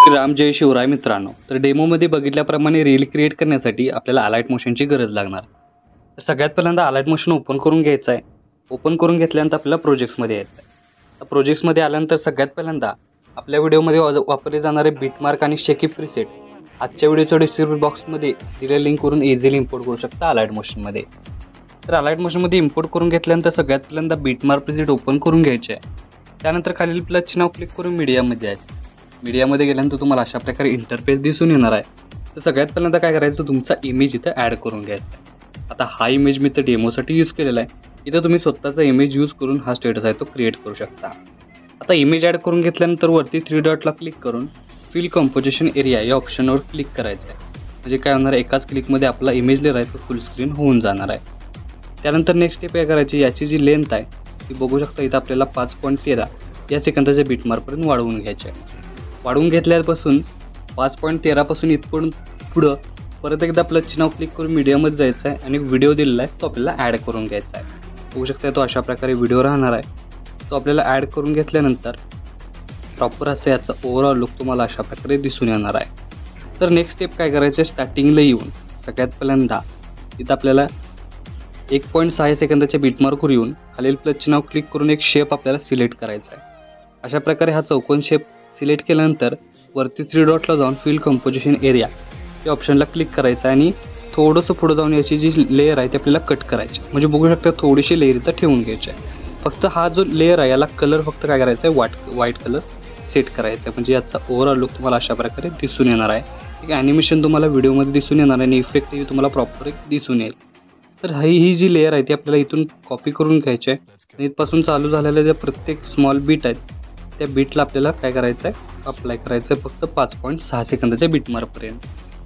राम जय शिवराय मित्रांनो, तर डेमोमध्ये बघितल्याप्रमाणे रील क्रिएट करण्यासाठी आपल्याला अलाइट मोशनची गरज लागणार। तर सगळ्यात पहिल्यांदा अलाइट मोशन ओपन करून घ्यायचं आहे। ओपन करून घेतल्यानंतर आपल्याला प्रोजेक्ट्समध्ये यायचं आहे। तर प्रोजेक्ट्समध्ये आल्यानंतर सगळ्यात पहिल्यांदा आपल्या व्हिडिओमध्ये वापरले जाणारे बीटमार्क आणि शेकी प्रीसेट आजच्या व्हिडिओच्या डिस्क्रिप्शन बॉक्समध्ये दिलेल्या लिंकवरून इझिली इम्पोर्ट करू शकता अलाइट मोशनमध्ये। तर अलाइट मोशनमध्ये इम्पोर्ट करून घेतल्यानंतर सगळ्यात पहिल्यांदा बीटमार्क प्रीसेट ओपन करून घ्यायचे आहे। त्यानंतर खालील प्लसचे नाव क्लिक करून मीडियामध्ये यायचं। मीडियामध्ये गेल्यानंतर तुम्हाला अशा प्रकारे इंटरफेस दिसून येणार आहे। तर सगळ्यात पहिल्यांदा काय करायचं, तुमचा इमेज इथं ॲड करून घ्यायचा। आता हा इमेज मी तर डेमोसाठी यूज केलेला आहे। इथं तुम्ही स्वतःचा इमेज यूज करून हा स्टेटस आहे तो क्रिएट करू शकता। आता इमेज ॲड करून घेतल्यानंतर वरती 3 डॉटला क्लिक करून फिल कंपोजिशन एरिया या ऑप्शनवर क्लिक करायचं आहे। म्हणजे काय होणार आहे, एकाच क्लिकमध्ये आपला इमेज लेअर आहे तो फुल स्क्रीन होऊन जाणार आहे। त्यानंतर नेक्स्ट स्टेप काय करायची, याची जी लेंथ आहे ती बघू शकता इथं आपल्याला 5.13 या सेकंदाच्या बीटमार्कपर्यंत वाढवून घ्यायचे आहे। वाढवून घेतल्यापासून 5.13 पासून इथपर्यंत पुढं परत एकदा प्लसचे नाव क्लिक करून मीडियामध्ये जायचं आहे आणि व्हिडिओ दिलेला आहे तो आपल्याला ॲड करून घ्यायचा आहे। बघू शकता तो अशा प्रकारे व्हिडिओ राहणार आहे। तो आपल्याला ॲड करून घेतल्यानंतर प्रॉपर असं याचा ओव्हरऑल लुक तुम्हाला अशा प्रकारे दिसून येणार आहे। तर नेक्स्ट स्टेप काय करायचं आहे, स्टार्टिंगला येऊन सगळ्यात पहिल्यांदा इथं आपल्याला 1.6 सेकंदाच्या बीटमार्कवर येऊन खालील प्लसचे नाव क्लिक करून एक शेप आपल्याला सिलेक्ट करायचा आहे। अशा प्रकारे हा चौकोन शेप सिलेक्ट केल्यानंतर वरती 3 डॉटला जाऊन फिल कंपोजिशन एरिया या ऑप्शनला क्लिक करायचं आणि थोडंसं पुढे जाऊन याची जी लेअर आहे ती आपल्याला कट करायची। म्हणजे बघू शकता थोडीशी लेअर इथं ठेवून घ्यायची आहे। फक्त हा जो लेअर आहे याला कलर फक्त काय करायचा आहे, व्हाईट कलर सेट करायचा आहे। म्हणजे याचा ओव्हरऑल लुक तुम्हाला अशा प्रकारे दिसून येणार आहे। एक ॲनिमेशन तुम्हाला व्हिडिओमध्ये दिसून येणार आहे आणि इफेक्टही तुम्हाला प्रॉपर दिसून येईल। तर ही जी लेअर आहे ती आपल्याला इथून कॉपी करून घ्यायची आहे आणि इथपासून चालू झालेल्या ज्या प्रत्येक स्मॉल बीट आहेत त्या बीटला आपल्याला काय करायचं आहे, अप्लाय करायचं आहे फक्त 5.6 सेकंदाच्या बीटमार्कपर्यंत।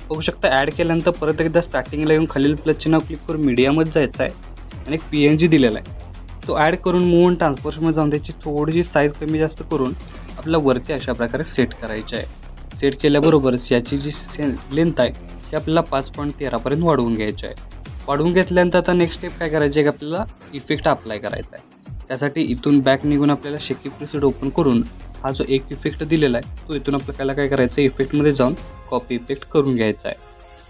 बघू शकता ॲड केल्यानंतर परत एकदा स्टार्टिंगला येऊन खालील प्लसचे नाव क्लिक करून मीडियामध्ये जायचं आहे आणि एक PNG दिलेला आहे तो ॲड करून मूव्ह आणि ट्रान्सफॉर्मेशनमध्ये जाऊन त्याची थोडीशी साईज कमी जास्त करून आपल्याला वरती अशा प्रकारे सेट करायची आहे। सेट केल्याबरोबरच याची जी लेंथ आहे ती आपल्याला 5.13 पर्यंत वाढवून घ्यायची आहे। वाढवून घेतल्यानंतर आता नेक्स्ट स्टेप काय करायची आहे की आपल्याला इफेक्ट अप्लाय करायचा आहे। त्यासाठी इथून बॅक निघून आपल्याला शेकी प्रीसेट ओपन करून हा जो एक इफेक्ट दिलेला आहे तो इथून आपल्याला काय करायचं आहे, इफेक्टमध्ये जाऊन कॉपी इफेक्ट करून घ्यायचा आहे।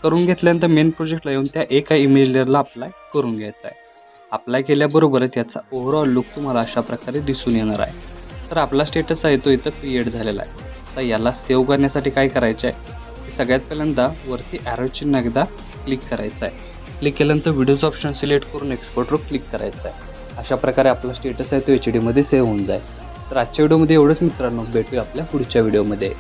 करून घेतल्यानंतर मेन प्रोजेक्टला येऊन त्या एका इमेज लेअरला अप्लाय करून घ्यायचा आहे। अप्लाय केल्याबरोबरच याचा ओव्हरऑल लुक तुम्हाला अशा प्रकारे दिसून येणार आहे। तर आपला स्टेटस आहे तो इथं क्रिएट झालेला आहे। तर याला सेव्ह करण्यासाठी काय करायचं आहे, की सगळ्यात पहिल्यांदा वरती ॲरो चिन्ह एकदा क्लिक करायचं आहे। क्लिक केल्यानंतर व्हिडिओचं ऑप्शन सिलेक्ट करून एक्सपोर्टवर क्लिक करायचं आहे। अशा प्रकारे आपला स्टेटस आहे तो HD मध्ये सेव्ह होऊन जाईल। तर आजच्या व्हिडिओमध्ये एवढंच मित्रांनो, भेटूया आपल्या पुढच्या व्हिडिओमध्ये।